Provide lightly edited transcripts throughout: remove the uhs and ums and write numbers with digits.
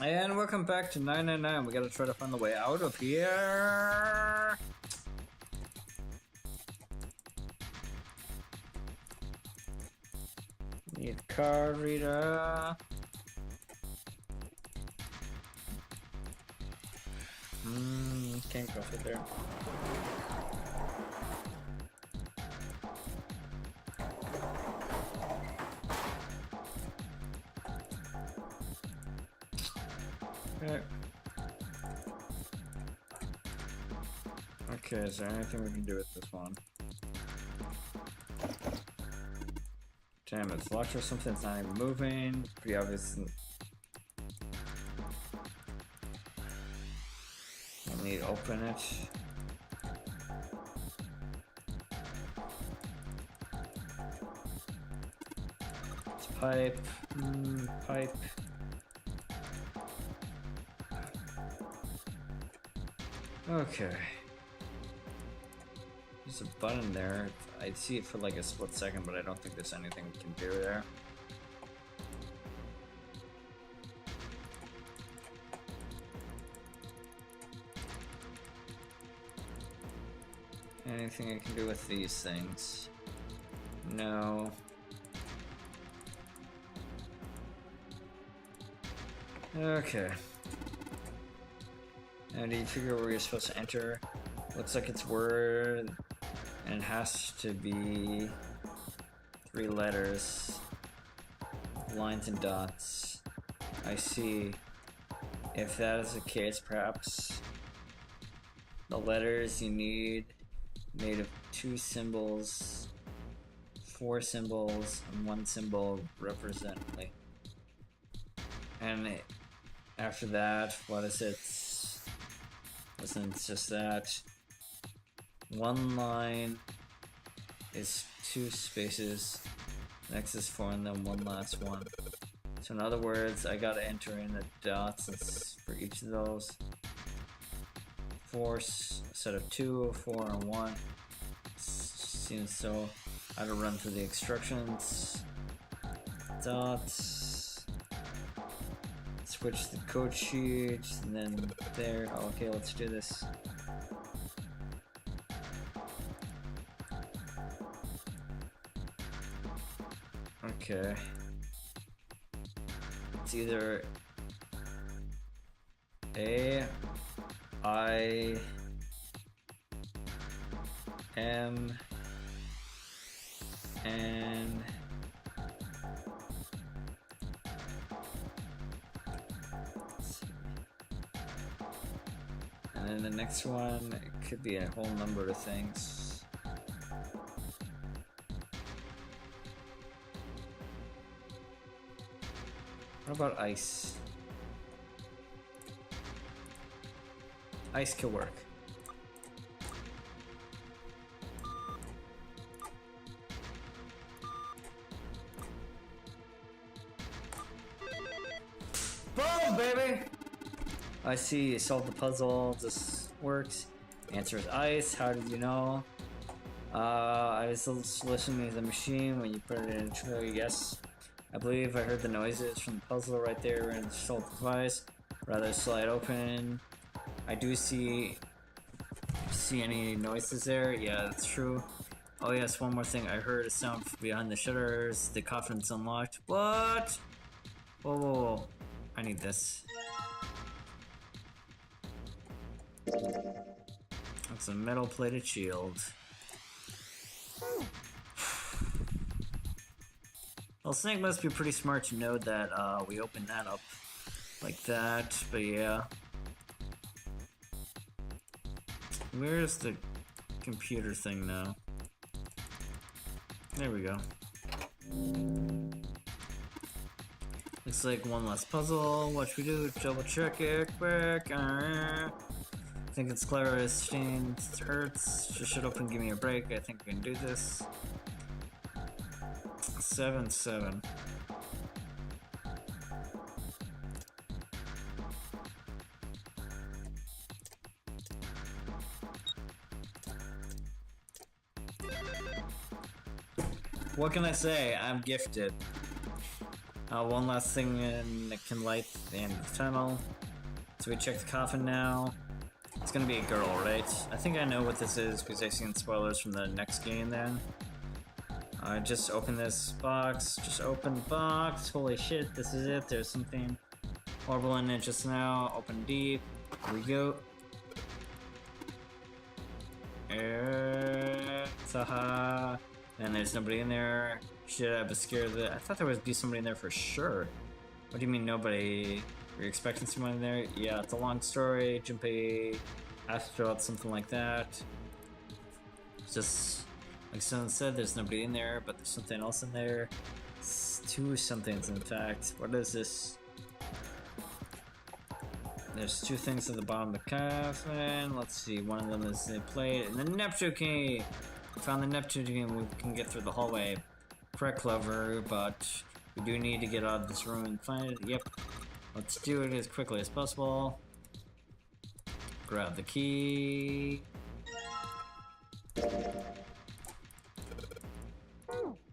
And welcome back to 999. We gotta try to find the way out of here. Need card reader. Can't go through there. Okay, is there anything we can do with this one? Damn, it's locked or something, it's not even moving. Pretty obvious. I need to open it. It's pipe. Pipe. Okay. There's a button there. I see it for like a split second, but I don't think there's anything we can do there. Anything I can do with these things? No. Okay. And do you figure where you're supposed to enter? Looks like it's word, and it has to be 3 letters, lines and dots. I see. If that is the case, perhaps the letters you need made of 2 symbols, 4 symbols, and 1 symbol represent like. And after that, what is it? Listen, it's just that. 1 line is 2 spaces, next is 4, and then 1 last one. So in other words, I gotta enter in the dots for each of those. 4 instead of 2, 4, and 1. Seems so. I gotta run through the instructions. Dots. Switch the code sheet, and then there. Okay, let's do this. Okay. It's either A, I, M, N, and then the next one, it could be a whole number of things. What about ice? Ice could work. Boom, baby! I see, you solved the puzzle, this works. Answer is ice, how did you know? I was listening to the machine when you put it in a yes. I believe I heard the noises from the puzzle right there in the solved device. Rather slide open. I do see any noises there. Yeah, that's true. Oh yes, one more thing. I heard a sound behind the shutters. The coffin's unlocked. What? Whoa, whoa, whoa. I need this. That's a metal plated shield. Well, Snake must be pretty smart to know that we opened that up like that, but yeah. Where's the computer thing now? There we go. Looks like one last puzzle. What should we do? Double check it quick. I think it's Claristeen. It hurts. Just shut up and give me a break. I think we can do this. 7-7. What can I say? I'm gifted. One last thing that can light the end of the tunnel. So we check the coffin now. It's gonna be a girl, right? I think I know what this is because I've seen spoilers from the next game then. Just open this box. Just open the box. Holy shit, this is it. There's something horrible in it just now. Open deep. Here we go. Haha. And there's nobody in there. Shit, I was scared that. I thought there would be somebody in there for sure. What do you mean nobody? Were you expecting someone in there? Yeah, it's a long story. Junpei Astro, something like that. Just like someone said, there's nobody in there, but there's something else in there. It's two somethings, in fact. What is this? There's two things at the bottom of the coffin. Let's see, one of them is the plate and the Neptune key. We found the Neptune key and we can get through the hallway. Correct, Clover, but we do need to get out of this room and find it. Yep. Let's do it as quickly as possible. Grab the key.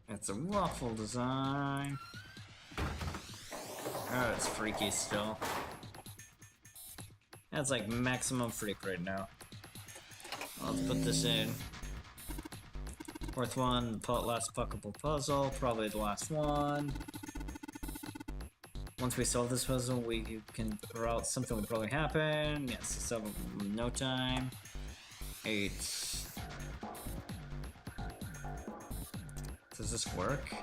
It's a waffle design. Oh, it's freaky still. That's like maximum freak right now. Let's put this in. Fourth one, last puckable puzzle, probably the last one. Once we solve this puzzle, we can figure out something will probably happen. Yes, so no time. 8. Does this work?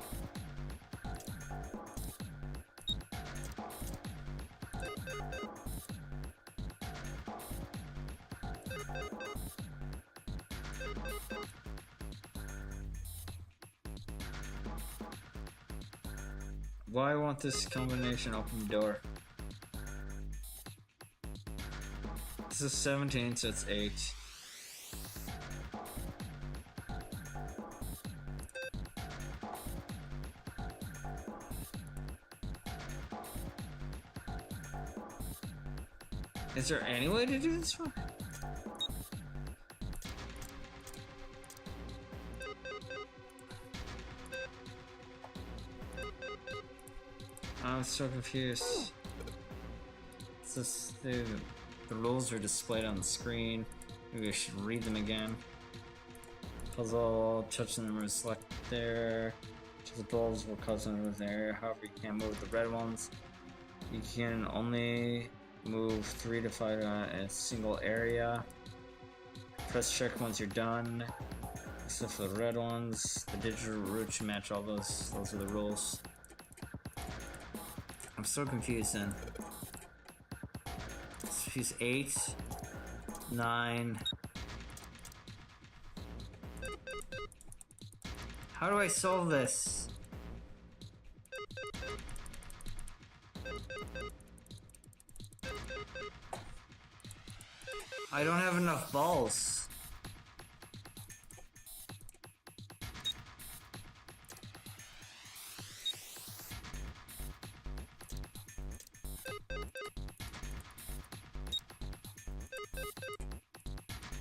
Why won't this combination open the door? This is 17, so it's 8. Is there any way to do this one? I'm so confused. It's just the rules are displayed on the screen. Maybe I should read them again. Puzzle, touch the number, select there. Touch the balls will cause the number there. However, you can't move the red ones. You can only move 3 to 5 in a single area. Press check once you're done. Except for the red ones. The digital route should match all those. Those are the rules. I'm so confused then. She's 8, 9. How do I solve this? I don't have enough balls.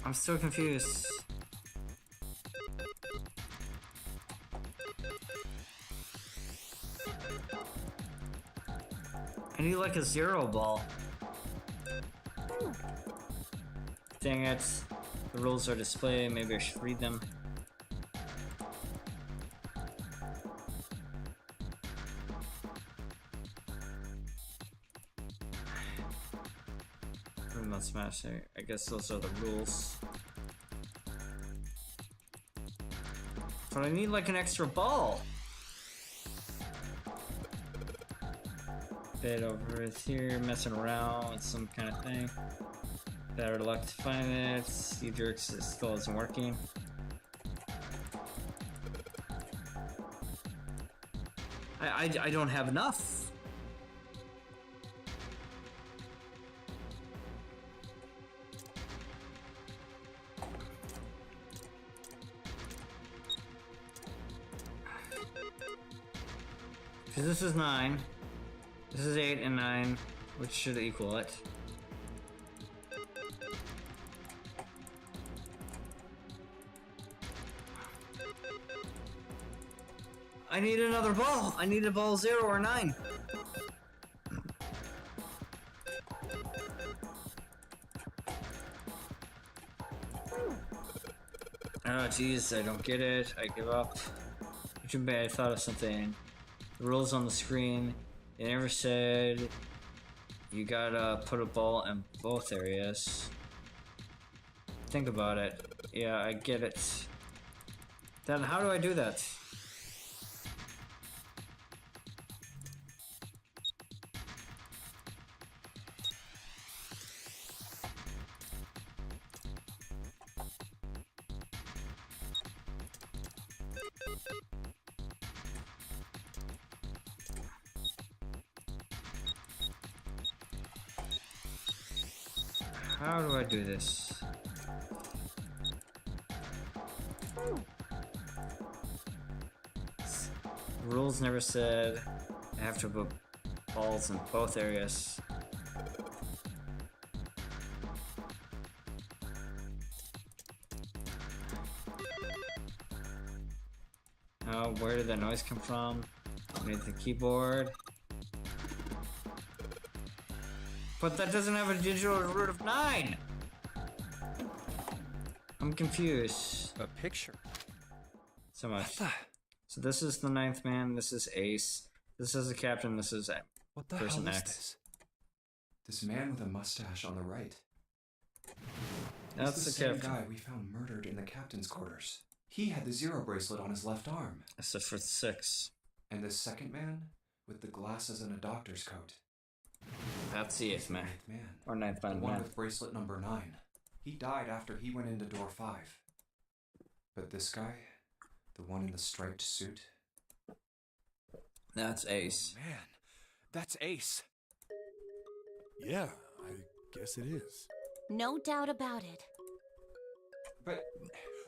I'm so confused. I need like a 0 ball. Dang it. The rules are displayed. Maybe I should read them. Not smash. I guess those are the rules. But I need like an extra ball. Bit over here, messing around with some kind of thing. Better luck to find it. Cedric's still isn't working. I don't have enough. Because this is 9. This is 8 and 9, which should equal it. I need another ball! I need a ball 0 or 9! Oh jeez, I don't get it. I give up. Too bad, I thought of something. The rules on the screen. They never said you gotta put a ball in both areas. Think about it. Yeah, I get it. Then how do I do that? How do I do this? Rules never said I have to put balls in both areas. Oh, where did that noise come from? Underneath the keyboard. But that doesn't have a digital root of 9! I'm confused. A picture? So much. So this is the 9th man, this is Ace, this is the captain, this is What the person hell is X. This man with a mustache on the right. That's He's the same captain. guy we found murdered in the captain's quarters. He had the 0 bracelet on his left arm. Except for 6. And this second man with the glasses and a doctor's coat. That's the 8th man. 9th man. Or 9th The man. one with bracelet number 9. He died after he went into door 5. But this guy, the one in the striped suit. That's Ace. Man, that's Ace. Yeah, I guess it is. No doubt about it. But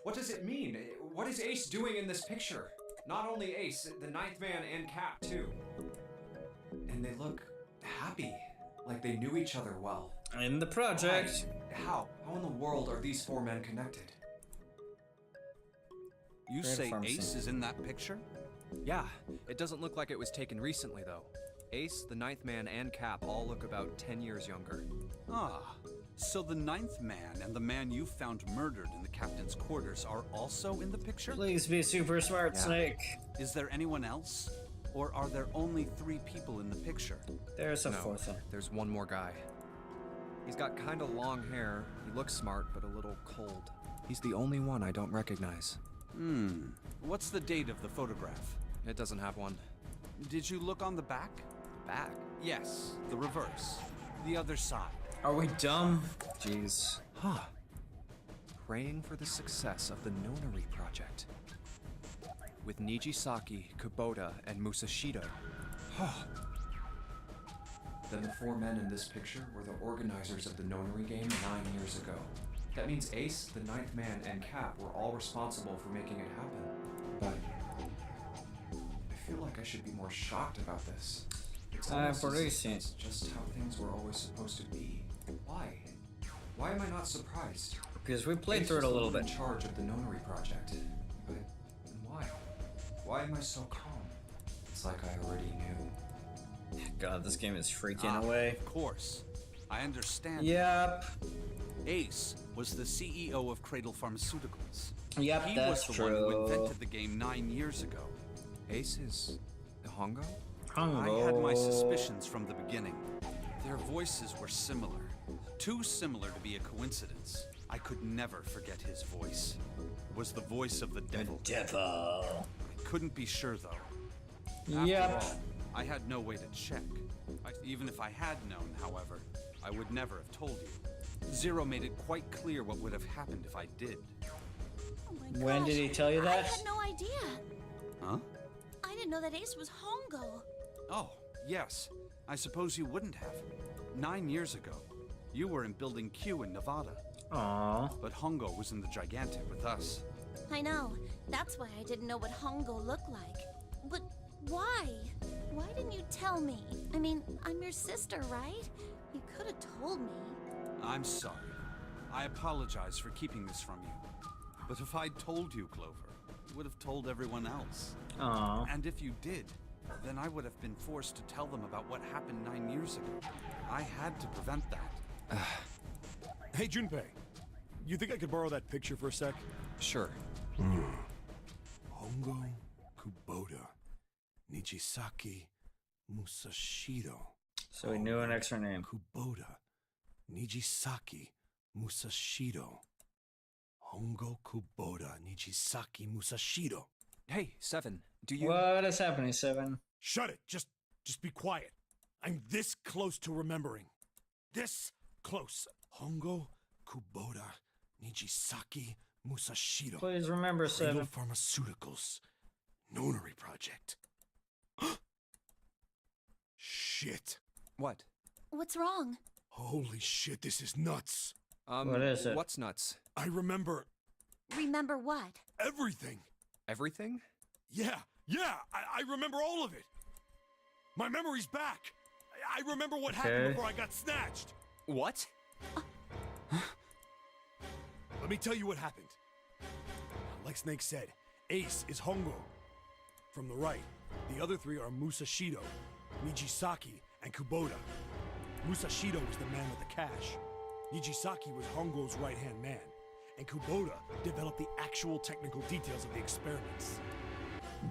what does it mean? What is Ace doing in this picture? Not only Ace, the 9th man and Cap too. And they look happy, like they knew each other well. In the project. How? How in the world are these 4 men connected? You Great say pharmacy. Ace is in that picture? Yeah, it doesn't look like it was taken recently, though. Ace, the 9th man, and Cap all look about 10 years younger. Ah, so the 9th man and the man you found murdered in the captain's quarters are also in the picture? Please be super smart, Yeah. Snake. Is there anyone else? Or are there only 3 people in the picture? There's a No, 4th one. there's one more guy. He's got kinda long hair, he looks smart, but a little cold. He's the only one I don't recognize. What's the date of the photograph? It doesn't have one. Did you look on the back? Back? Yes, the reverse. The other side. Are we dumb? Jeez. Huh. Praying for the success of the Nonary project. With Nijisaki, Kubota, and Musashido. Then the 4 men in this picture were the organizers of the nonary game 9 years ago. That means Ace, the 9th man, and Cap were all responsible for making it happen. But I feel like I should be more shocked about this. It's almost as if Parisi. that's just how things were always supposed to be. Why? Why am I not surprised? Because we played Ace through it was a the little one bit. in charge of the nonary project. But why? Why am I so calm? It's like I already knew. God, this game is freaking away. Of course. I understand. Yep. Ace was the CEO of Cradle Pharmaceuticals. Yep, He that's was the one who true. invented the game 9 years ago. Ace is... Hongo? I had my suspicions from the beginning. Their voices were similar. Too similar to be a coincidence. I could never forget his voice. It was the voice of the devil. Devil. I couldn't be sure though. After Yep. all, I had no way to check. Even if I had known, however, I would never have told you. Zero made it quite clear what would have happened if I did. Oh my When gosh, did he tell you I that? had no idea. Huh? I didn't know that Ace was Hongo. Oh, yes. I suppose you wouldn't have. 9 years ago, you were in Building Q in Nevada, Aww. but Hongo was in the Gigantic with us. I know. That's why I didn't know what Hongo looked like. But why? Why didn't you tell me? I mean, I'm your sister, right? You could have told me. I'm sorry. I apologize for keeping this from you. But if I'd told you, Clover, would have told everyone else. Aw. And if you did, then I would have been forced to tell them about what happened 9 years ago. I had to prevent that. Hey, Junpei. You think I could borrow that picture for a sec? Sure. Hongo Kubota. Nijisaki Musashiro. So we knew an extra name. Kubota. Nijisaki Musashiro. Hongo Kubota. Nijisaki Musashiro. Hey, Seven, do you... What is happening, Seven? Shut it. Just be quiet. I'm this close to remembering. This close. Hongo Kubota. Nijisaki Musashiro. Please remember, Cradle Seven. Pharmaceuticals. Nonary project. Shit. What? What's wrong? Holy shit, this is nuts. What is it? What's nuts? I remember Remember what? everything. Everything? Yeah, I remember all of it. My memory's back. I remember what happened Okay. before I got snatched. What? Let me tell you what happened. Like Snake said, Ace is Hongo. From the right, the other three are Musashido, Nijisaki, and Kubota. Musashido was the man with the cash. Nijisaki was Hongo's right-hand man. And Kubota developed the actual technical details of the experiments.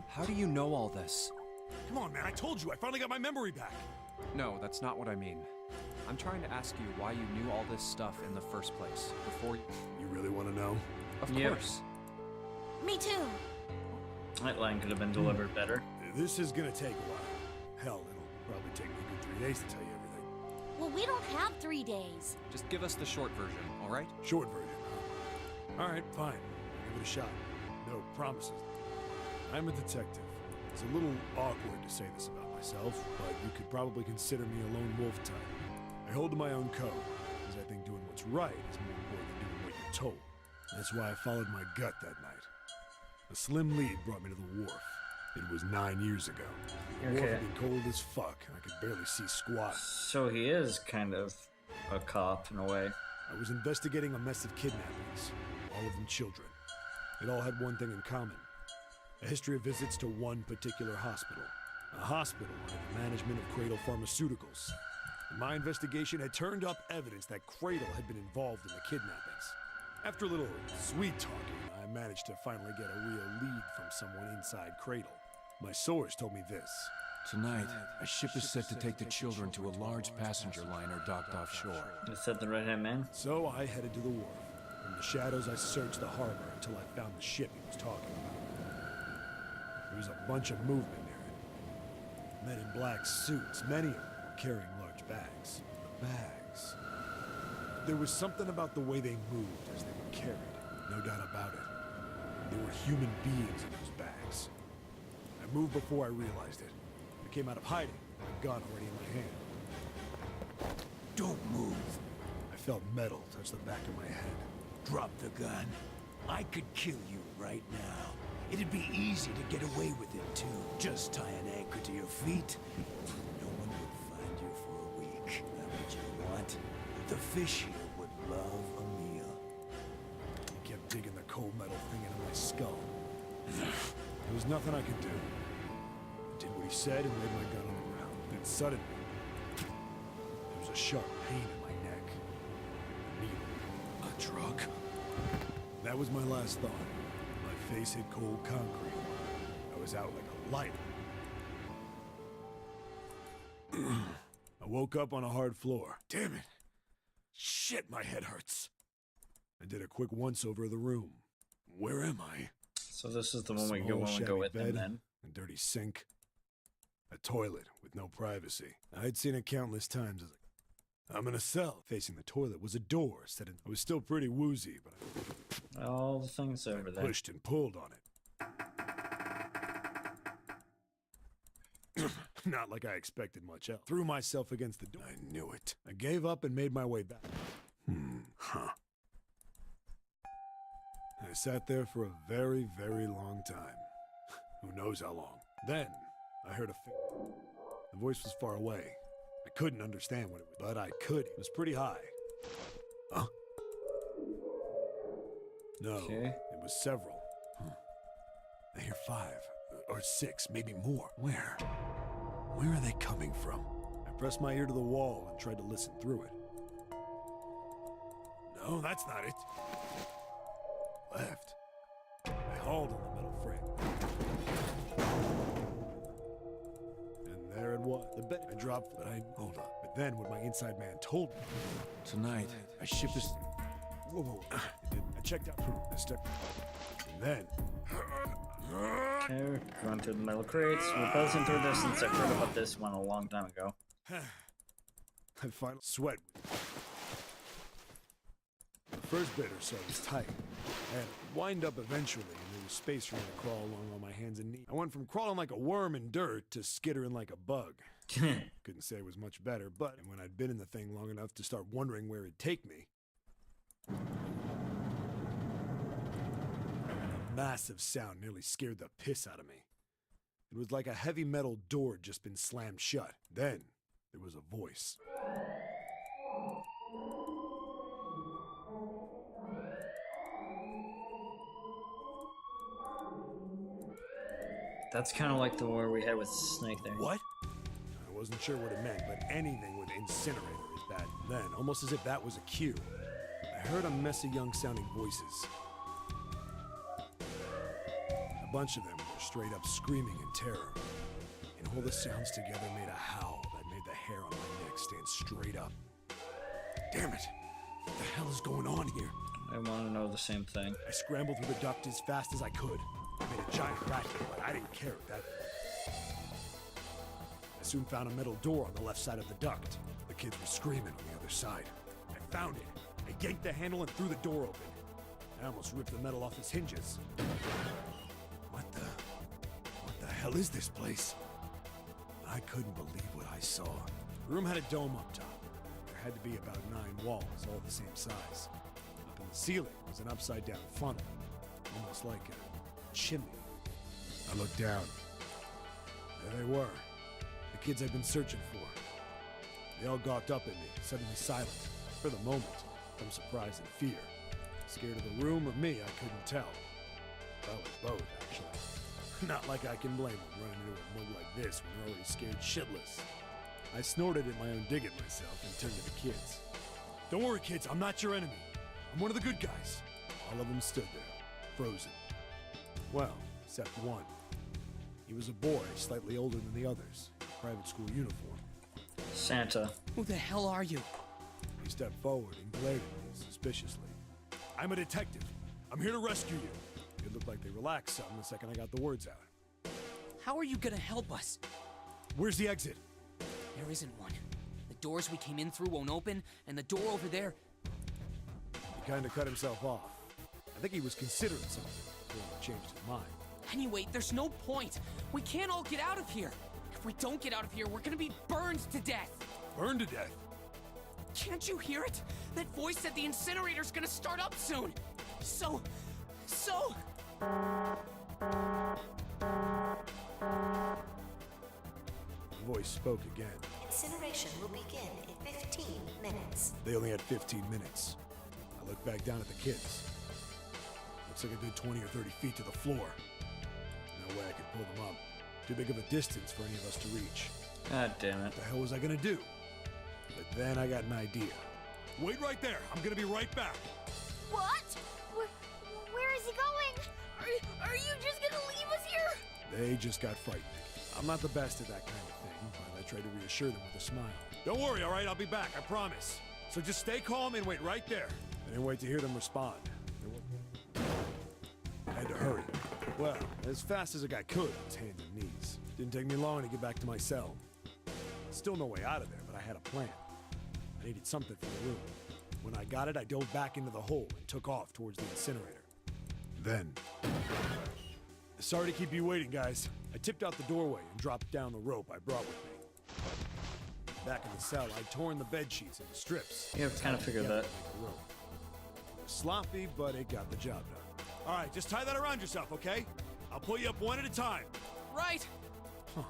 How do you know all this? Come on, man, I told you, I finally got my memory back. No, that's not what I mean. I'm trying to ask you why you knew all this stuff in the first place, before you... You really want to know? Of Yep. course. Me too. That line could have been delivered better. This is gonna take a while. Hell, it'll probably take me a good 3 days to tell you everything. Well, we don't have 3 days. Just give us the short version, all right? Short version, huh? Alright, fine. Give it a shot. No promises. I'm a detective. It's a little awkward to say this about myself, but you could probably consider me a lone wolf type. I hold to my own code, because I think doing what's right is more important than doing what you're told. That's why I followed my gut that night. A slim lead brought me to the wharf. It was 9 years ago. The wharf Okay. had been cold as fuck, and I could barely see squat. So he is kind of a cop in a way. I was investigating a mess of kidnappings, all of them children. It all had one thing in common. A history of visits to one particular hospital. A hospital under the management of Cradle Pharmaceuticals. And my investigation had turned up evidence that Cradle had been involved in the kidnappings. After a little sweet talking, I managed to finally get a real lead from someone inside Cradle. My source told me this. Tonight, a ship is set to take the children to a large passenger liner docked offshore. Is that the right-hand man? So I headed to the wharf. In the shadows, I searched the harbor until I found the ship he was talking about. There was a bunch of movement near it. Men in black suits, many of them carrying large bags. The bags. There was something about the way they moved as they were carried. No doubt about it. There were human beings in those bags. I moved before I realized it. I came out of hiding, with a gun already in my hand. Don't move. I felt metal touch the back of my head. Drop the gun. I could kill you right now. It'd be easy to get away with it, too. Just tie an anchor to your feet. No one would find you for a week. Now what you want? The fish here would love a meal. He kept digging the cold metal thing into my skull. There was nothing I could do. I did what he said and laid my gun on the ground. Then suddenly, there was a sharp pain in my neck. A needle. A drug? That was my last thought. My face hit cold concrete. I was out like a light. I woke up on a hard floor. Damn it. Shit, my head hurts. I did a quick once-over of the room. Where am I? So this is the one we Small, go when we go shabby with him bed, then. a dirty sink, a toilet with no privacy. I'd seen it countless times. I'm in a cell. Facing the toilet was a door. Said I was still pretty woozy, but All the things over I there. pushed and pulled on it. Not like I expected much else. Threw myself against the door. I knew it. I gave up and made my way back. I sat there for a very, very long time. Who knows how long. Then, I heard a the voice was far away. I couldn't understand what it was, but I could. It was pretty high. Huh? No, Okay. it was several. I hear 5, or 6, maybe more. Where? Where are they coming from? I pressed my ear to the wall and tried to listen through it. No, that's not it. Left. I hauled on the metal frame. And there it was. The bed. I dropped, but hold on. But then what my inside man told me. Tonight, a ship is... Whoa. I checked out the step. And then... Okay, going through the metal crates. We're buzzing through this since I've heard about this one a long time ago. I finally sweat. The first bit or so was tight. I had to wind up eventually, and there was space for me to crawl along on my hands and knees. I went from crawling like a worm in dirt to skittering like a bug. Couldn't say it was much better, but when I'd been in the thing long enough to start wondering where it'd take me, a massive sound nearly scared the piss out of me. It was like a heavy metal door had just been slammed shut. Then there was a voice. That's kind of like the war we had with Snake there. What? I wasn't sure what it meant, but anything with incinerator is bad. Then, almost as if that was a cue, I heard a mess of young-sounding voices. A bunch of them were straight up screaming in terror. And all the sounds together made a howl that made the hair on my neck stand straight up. Damn it! What the hell is going on here? I want to know the same thing. I scrambled through the duct as fast as I could. I made a giant racket, but I didn't care at that. I soon found a metal door on the left side of the duct. The kids were screaming on the other side. I found it. I yanked the handle and threw the door open. I almost ripped the metal off its hinges. What the hell is this place? I couldn't believe what I saw. The room had a dome up top. There had to be about 9 walls, all the same size. Up in the ceiling was an upside-down funnel, almost like a chimney. I looked down. There they were. The kids I'd been searching for. They all gawked up at me, suddenly silent. For the moment, from surprise and fear. Scared of the room or me, I couldn't tell. Well, both, actually. Not like I can blame them running into a mug like this when they're already scared shitless. I snorted at my own dig at myself and turned to the kids. Don't worry, kids, I'm not your enemy. I'm one of the good guys. All of them stood there, frozen. Well, except one. He was a boy, slightly older than the others, in a private school uniform. Santa. Who the hell are you? He stepped forward and glared at me suspiciously. I'm a detective. I'm here to rescue you. It looked like they relaxed some the second I got the words out. How are you gonna help us? Where's the exit? There isn't one. The doors we came in through won't open, and the door over there... He kind of cut himself off. I think he was considering something before he changed his mind. Anyway, there's no point. We can't all get out of here. If we don't get out of here, we're gonna be burned to death. Burned to death? Can't you hear it? That voice said the incinerator's gonna start up soon. So... The voice spoke again. Incineration will begin in 15 minutes. They only had 15 minutes. I looked back down at the kids. Looks like a good 20 or 30 feet to the floor. No way I could pull them up. Too big of a distance for any of us to reach. God damn it. What the hell was I gonna do? But then I got an idea. Wait right there. I'm gonna be right back. What? Where is he going? Are you just gonna leave us here? They just got frightened. I'm not the best at that kind of thing, but I tried to reassure them with a smile. Don't worry, all right? I'll be back, I promise. So just stay calm and wait right there. I didn't wait to hear them respond. I had to hurry. Well, as fast as a guy could on his hands and knees. Didn't take me long to get back to my cell. Still no way out of there, but I had a plan. I needed something for the room. When I got it, I dove back into the hole and took off towards the incinerator. Then... Sorry to keep you waiting, guys. I tipped out the doorway and dropped down the rope I brought with me. Back in the cell, I'd torn the bed sheets into strips. Yeah, I've kind of figured that. It was sloppy, but it got the job done. All right, just tie that around yourself, okay? I'll pull you up one at a time. Right. Huh.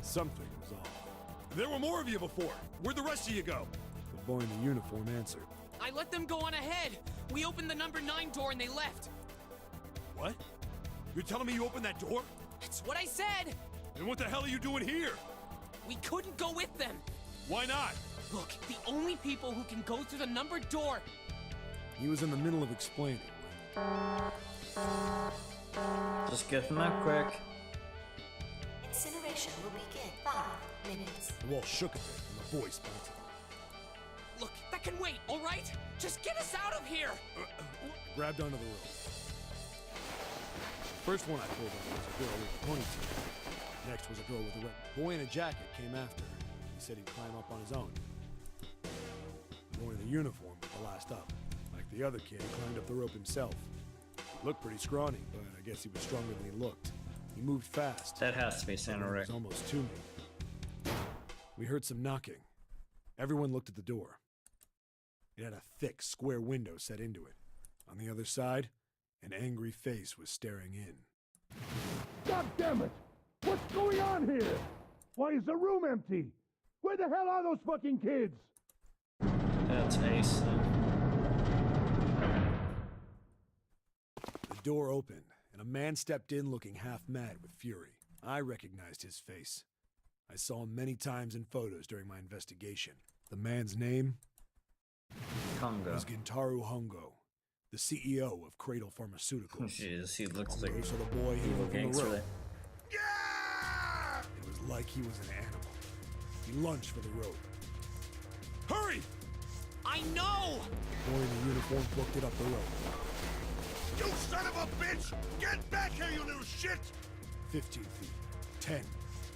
Something was off. There were more of you before. Where'd the rest of you go? The boy in the uniform answered. I let them go on ahead. We opened the number 9 door and they left. What? You're telling me you opened that door? That's what I said! And what the hell are you doing here? We couldn't go with them! Why not? Look, the only people who can go through the numbered door... He was in the middle of explaining. Just get them out quick. Incineration will begin 5 minutes. The wall shook a bit, and the voice bounced. Look, that can wait, alright? Just get us out of here! Grabbed onto the rope. First one I pulled on was a girl with a ponytail. Next was a girl with a red boy in a jacket came after her. He said he'd climb up on his own. The boy in the uniform was the last up. Like the other kid, he climbed up the rope himself. Looked pretty scrawny, but I guess he was stronger than he looked. He moved fast. That has to be Santa He Rick. was almost to me. We heard some knocking. Everyone looked at the door. It had a thick, square window set into it. On the other side, an angry face was staring in. God damn it! What's going on here? Why is the room empty? Where the hell are those fucking kids? That's Ace then. The door opened, and a man stepped in looking half mad with fury. I recognized his face. I saw him many times in photos during my investigation. The man's name Congo. was Gintaro Hongo, the CEO of Cradle Pharmaceuticals. Jeez, he looks like Hongo saw the boy evil hanging from the gangster. rope. Yeah! It was like he was an animal. He lunged for the rope. Hurry! I know! The boy in the uniform booked it up the rope. You son of a bitch! Get back here, you little shit! 15 feet. 10.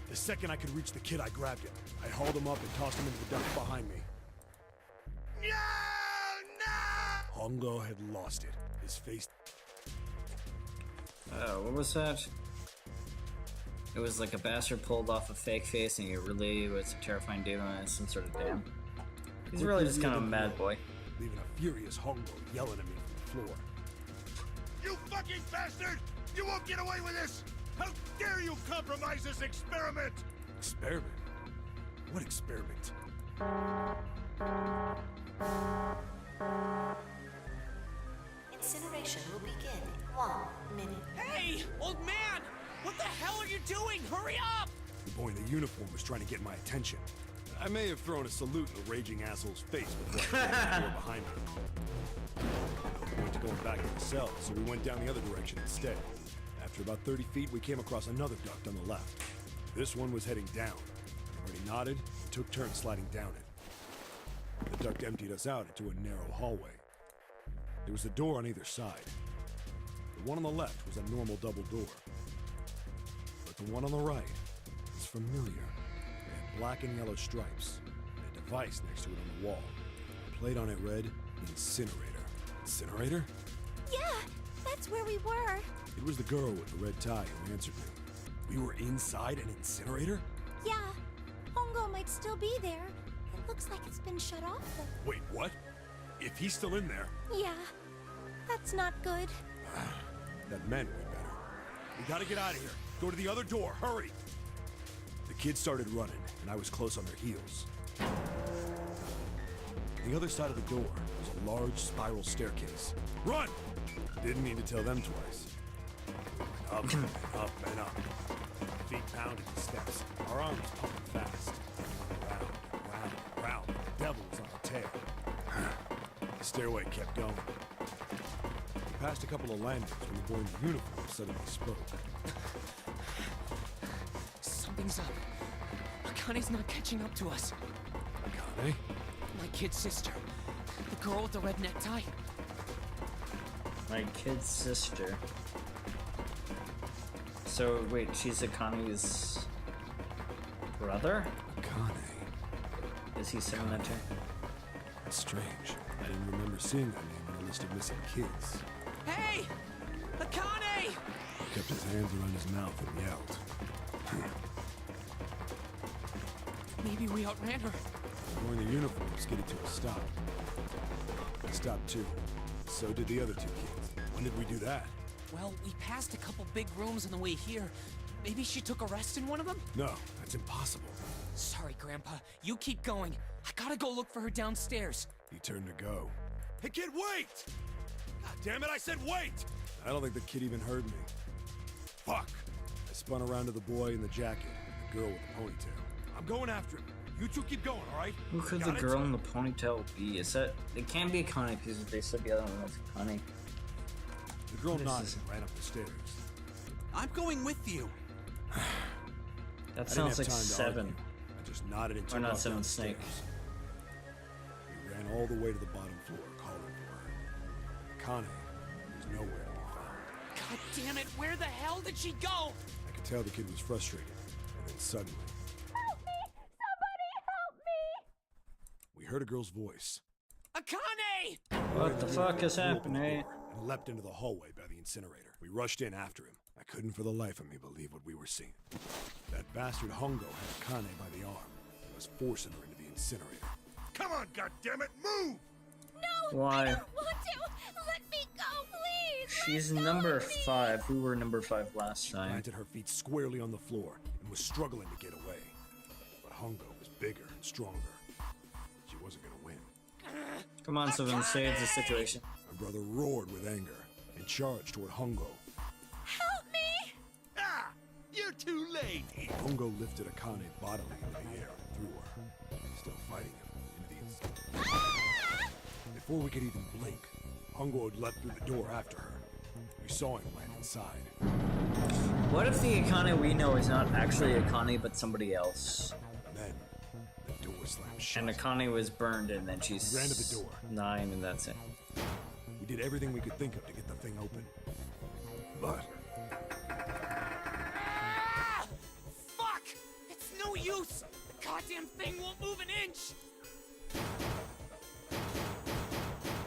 The second I could reach the kid, I grabbed him. I hauled him up and tossed him into the duct behind me. No! Hongo had lost it. His face... What was that? It was like a bastard pulled off a fake face and he really was a terrifying demon and some sort of dam. He's really just kind of a mad boy. Leaving a furious Hongo yelling at me from the floor. You fucking bastard! You won't get away with this! How dare you compromise this experiment! Experiment? What experiment? Incineration will begin in 1 minute. Hey, old man! What the hell are you doing? Hurry up! The boy in the uniform was trying to get my attention. I may have thrown a salute in the raging asshole's face before I closed the door behind me. No point to going back to the cell, so we went down the other direction instead. After about 30 feet, we came across another duct on the left. This one was heading down. Everybody nodded and took turns sliding down it. The duct emptied us out into a narrow hallway. There was a door on either side. The one on the left was a normal double door. But the one on the right was familiar. It had black and yellow stripes, and a device next to it on the wall. A plate on it read, Incinerator. Incinerator? Yeah, that's where we were. It was the girl with the red tie who answered me. We were inside an incinerator? Yeah, Hongo might still be there. It looks like it's been shut off, though. Wait, what? If he's still in there, Yeah, that's not good. that meant we better. We gotta get out of here. Go to the other door, hurry! The kids started running, and I was close on their heels. The other side of the door was a large spiral staircase. Run! Didn't need to tell them twice. Up and up and up. Feet pounded the steps. Our arms pumping fast. Round, round, round. The devil was on our tail. The stairway kept going. We passed a couple of landings when the boy in the uniform suddenly spoke. Something's up. Akane's not catching up to us. Akane? My kid's sister. The girl with the red necktie. My kid's sister. So, wait, she's Akane's brother? Akane. Is he similar to her? That's strange. I didn't remember seeing that name on the list of missing kids. Hey! Akane! He kept his hands around his mouth and yelled. Maybe we outran her. The boy in the uniform skidded to a stop. I stopped too. So did the other two kids. When did we do that? Well, we passed a couple big rooms on the way here. Maybe she took a rest in one of them? No, that's impossible. Sorry, Grandpa. You keep going. I gotta go look for her downstairs. He turned to go. Hey, kid, wait! God damn it, I said wait! I don't think the kid even heard me. fuck? I spun around to the boy in the jacket and the girl with the ponytail. I'm going after him. You two keep going, all right? Who could Got the it? girl in the ponytail be? Is that... It can't be Akane because they said the other one was Akane. The girl What is nodded this? and ran up the stairs. I'm going with you. That I didn't sounds have like time to 7. argue. I just nodded and Or took not off 7 down the Snake. stairs. We ran all the way to the bottom floor, calling for her. Akane was nowhere to be found. God damn it, where the hell did she go? I could tell the kid was frustrated, and then suddenly, Help me! Somebody help me! we heard a girl's voice. Akane! What the fuck is He opened the happening? door and leapt into the hallway by the incinerator. We rushed in after him. I couldn't for the life of me believe what we were seeing. That bastard Hongo had Akane by the arm and was forcing her into the incinerator. Come on, goddammit, move! No! Why? I don't want to! Let me go, please! She's Let go number of me. 5. We were number 5 last She time. planted her feet squarely on the floor and was struggling to get away. But Hongo was bigger and stronger. She wasn't gonna win. Come on, Sylvan, save the situation. My brother roared with anger and charged toward Hongo. Help me! Ah! You're too late! Hongo lifted Akane bodily into the air and threw her, still fighting him, into the incinerator. Before we could even blink, Hongo had leapt through the door after her. We saw him land inside. What if the Akane we know is not actually Akane but somebody else? And then, the door slammed shut. And Akane was burned and then she's We ran to the door. 9 and that's it. We did everything we could think of to get the thing open. But Ah! Fuck! It's no use! The goddamn thing won't move an inch!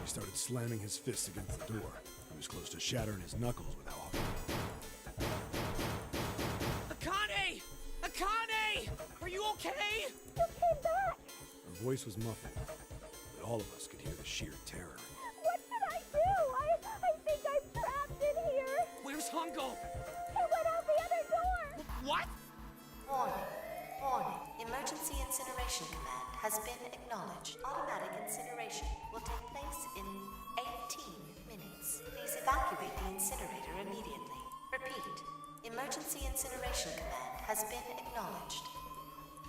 he started slamming his fists against the door. He was close to shattering his knuckles with how hard. Akane! Akane! Are you okay? You came back! Her voice was muffled, but all of us could hear the sheer terror. What should I do? I think I'm trapped in here! Where's Hongo? He went out the other door! What? Warning. Warning. Emergency incineration command has been acknowledged. Automatic incineration will take place in 18 minutes. Please evacuate the incinerator immediately. Repeat. Emergency incineration command has been acknowledged.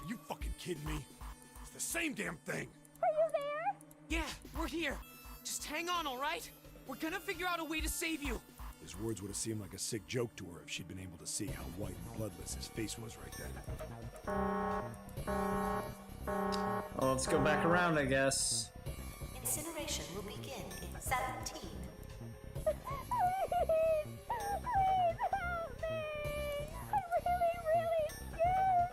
Are you fucking kidding me? It's the same damn thing! Are you there? Yeah, we're here. Just hang on, all right? We're gonna figure out a way to save you. His words would have seemed like a sick joke to her if she'd been able to see how white and bloodless his face was right then. Well, let's go back around, I guess. Incineration will begin in 17. Please! Please help me! I'm really scared!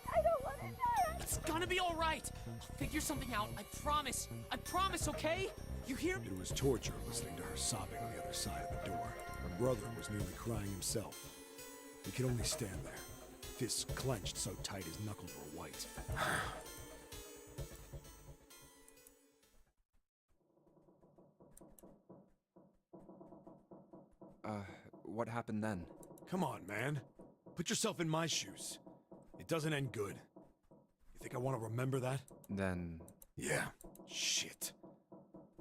I don't want to die! It's gonna be all right. I'll figure something out. I promise. I promise, okay? You hear me? It was torture listening to her sobbing on the other side of the door. Her brother was nearly crying himself. He could only stand there, fists clenched so tight his knuckles were white. What happened then? Come on, man. Put yourself in my shoes. It doesn't end good. You think I want to remember that? Then... Yeah. Shit.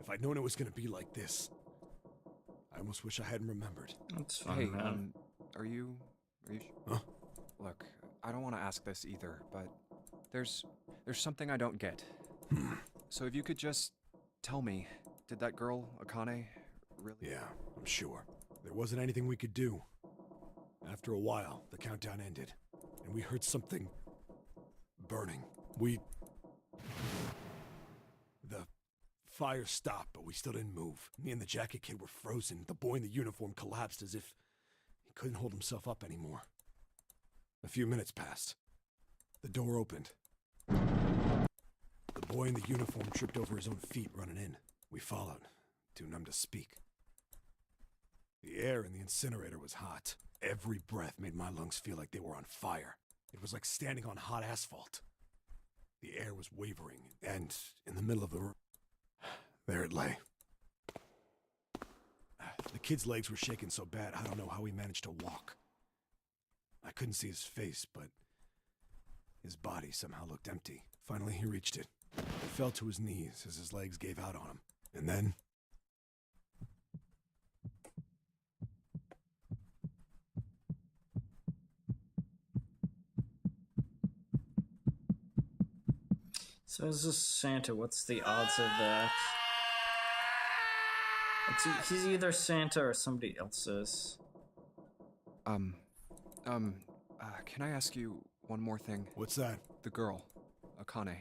If I'd known it was gonna be like this, I almost wish I hadn't remembered. That's fine, Hey, man. are you... Huh? Look, I don't want to ask this either, but there's something I don't get. So if you could just tell me, did that girl, Akane, really... Yeah, I'm sure. There wasn't anything we could do. After a while, the countdown ended, and we heard something burning. The fire stopped, but we still didn't move. Me and the jacket kid were frozen. The boy in the uniform collapsed as if he couldn't hold himself up anymore. A few minutes passed. The door opened. The boy in the uniform tripped over his own feet running in. We followed, too numb to speak. The air in the incinerator was hot. Every breath made my lungs feel like they were on fire. It was like standing on hot asphalt. The air was wavering, and in the middle of the room, there it lay. The kid's legs were shaking so bad, I don't know how he managed to walk. I couldn't see his face, but his body somehow looked empty. Finally, he reached it. He fell to his knees as his legs gave out on him. And then... So is this Santa? What's the odds of that? He's either Santa or somebody else's. Can I ask you one more thing? What's that? The girl, Akane.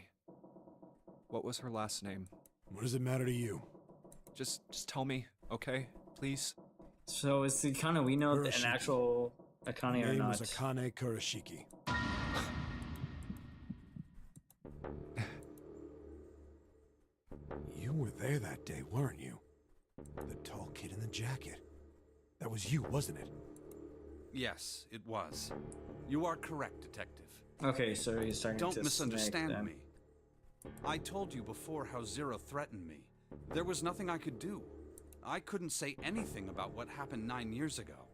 What was her last name? What does it matter to you? Just tell me, okay? Please? So is the Akane we know an actual Akane or Her name not? was Akane Kurashiki. You were there that day, weren't you? The tall kid in the jacket. That was you, wasn't it? Yes, it was. You are correct, Detective. Okay, so he's talking to Don't misunderstand Snake, then. me. I told you before how Zero threatened me. There was nothing I could do. I couldn't say anything about what happened 9 years ago.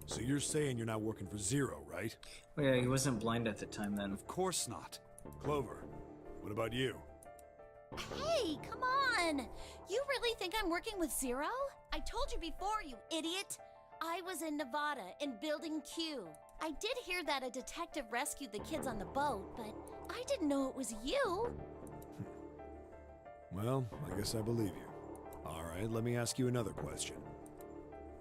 So you're saying you're not working for Zero, right? Oh yeah, he wasn't blind at the time then. Of course not. Clover, what about you? Hey, come on! You really think I'm working with Zero? I told you before, you idiot! I was in Nevada, in Building Q. I did hear that a detective rescued the kids on the boat, but I didn't know it was you. Well, I guess I believe you. Alright, let me ask you another question.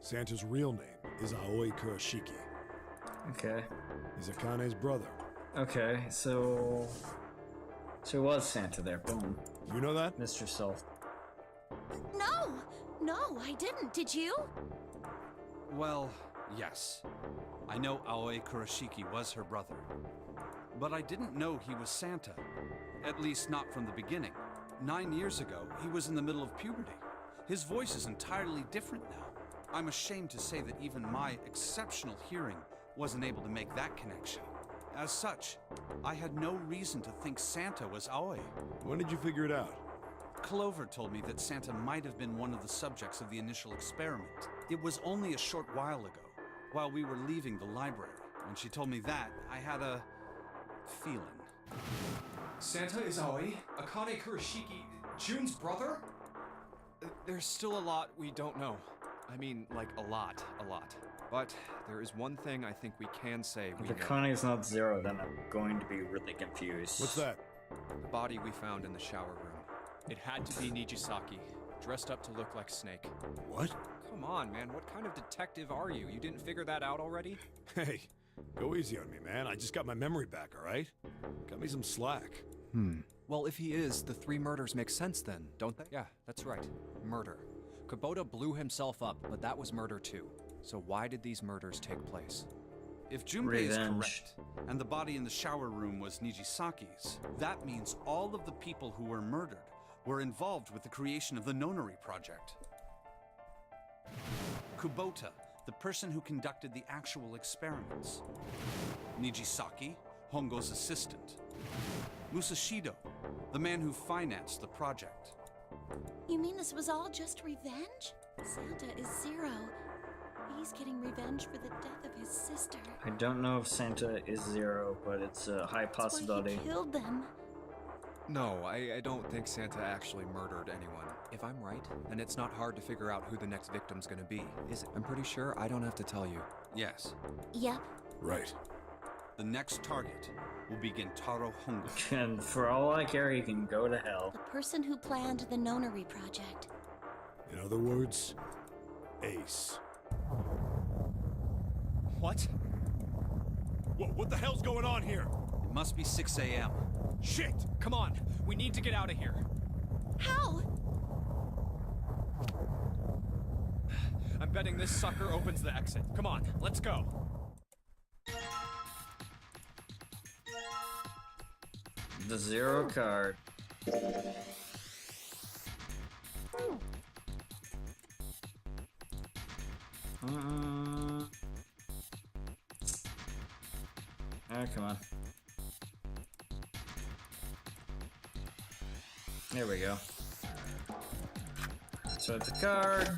Santa's real name is Aoi Kurashiki. Okay. He's Akane's brother. Okay, so it was Santa there. Boom. You know that? Mr. Self. No, I didn't. Did you? Well, yes. I know Aoi Kurashiki was her brother. But I didn't know he was Santa. At least not from the beginning. 9 years ago, he was in the middle of puberty. His voice is entirely different now. I'm ashamed to say that even my exceptional hearing wasn't able to make that connection. As such, I had no reason to think Santa was Aoi. When did you figure it out? Clover told me that Santa might have been one of the subjects of the initial experiment. It was only a short while ago, while we were leaving the library. When she told me that, I had a feeling. Santa is Aoi, Akane Kurashiki, June's brother? There's still a lot we don't know. I mean, like, a lot. But there is one thing I think we can say we If know. Akane is not Zero, then I'm going to be really confused. What's that? The body we found in the shower room. It had to be Nijisaki, dressed up to look like Snake. What? Come on, man, what kind of detective are you? You didn't figure that out already? Hey, go easy on me, man. I just got my memory back, alright? Cut me some slack. Well, if he is, the 3 murders make sense then, don't they? Yeah, that's right. Murder. Kubota blew himself up, but that was murder too. So why did these murders take place? If Junpei is Revenge. correct, and the body in the shower room was Nijisaki's, that means all of the people who were murdered were involved with the creation of the nonary project. Kubota, the person who conducted the actual experiments. Nijisaki, Hongo's assistant. Musashido, the man who financed the project. You mean this was all just revenge? Santa is Zero. He's getting revenge for the death of his sister. I don't know if Santa is Zero, but it's a high That's why possibility. he killed them. No, I don't think Santa actually murdered anyone. If I'm right, then it's not hard to figure out who the next victim's gonna be, is it? I'm pretty sure I don't have to tell you. Yes, Yep. Right. the next target will be Gentaro Hongo. And for all I care, he can go to hell. The person who planned the nonary project. In other words, Ace. What? What the hell's going on here? It must be 6 a.m. Shit! Come on, we need to get out of here. How? I'm betting this sucker opens the exit. Come on, let's go. The Zero card. Come on. There we go. So it's a card.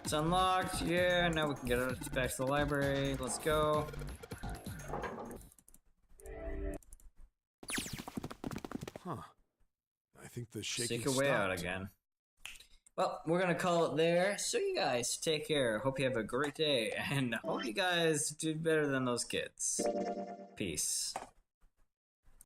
It's unlocked. Yeah, now we can get it back to the library. Let's go. Huh. I think the shaking Seek a way stopped. out again. Well, we're gonna call it there. So you guys take care. Hope you have a great day, and hope you guys do better than those kids. Peace.